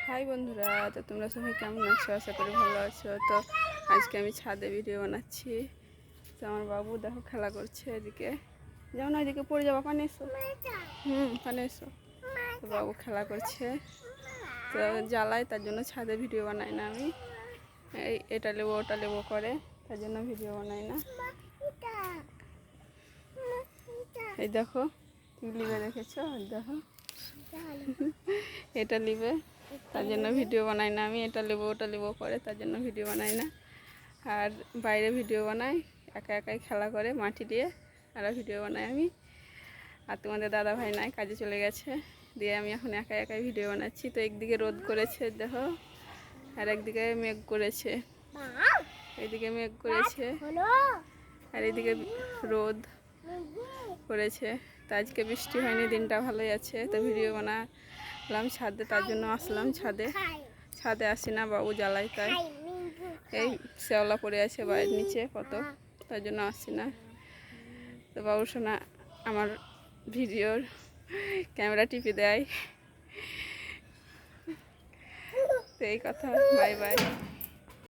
High বন্ধুরা, তো তোমরা সবাই কেমন আছো? আশা করি ভালো আছো। তো আজকে আমি ছাদে ভিডিও বানাচ্ছি। তো আমার বাবু দেখো খেলা করছে এদিকে। যেমন এদিকে পড়ে যাবো, পানি এসো। পানি এসো। তো বাবু খেলা করছে, তো জ্বালায়, তার জন্য ছাদে ভিডিও বানাই না আমি। এটা নেবো ওটা নেবো করে, তার জন্য ভিডিও বানাই না। এই দেখো লিবে দেখেছো, দেখো এটা লিবে, তার জন্য ভিডিও বানাই না আমি। এটা নেবো ওটা নেবো করে, তার জন্য ভিডিও বানাই না। আর বাইরে ভিডিও বানাই, একা একাই খেলা করে মাটি দিয়ে, আর ভিডিও বানাই আমি। আর তোমাদের দাদা ভাই নাই, কাজে চলে গেছে, দিয়ে আমি এখন একা একাই ভিডিও বানাচ্ছি। তো একদিকে রোদ করেছে দেখো, আর একদিকে মেঘ করেছে। এইদিকে মেঘ করেছে আর এইদিকে রোদ করেছে। তো আজকে বৃষ্টি হয়নি, দিনটা ভালোই আছে। তো ভিডিও বানালাম ছাদে, তার জন্য আসলাম ছাদে। ছাদে আসি না, বাবু জ্বালাই, তাই এই শ্যাওলা পড়ে আছে বাড়ির নিচে কত, তার জন্য আসি না। তো বাবু শোনা আমার ভিডিওর ক্যামেরা টিপে দেয়। তো এই কথা, বাই বাই।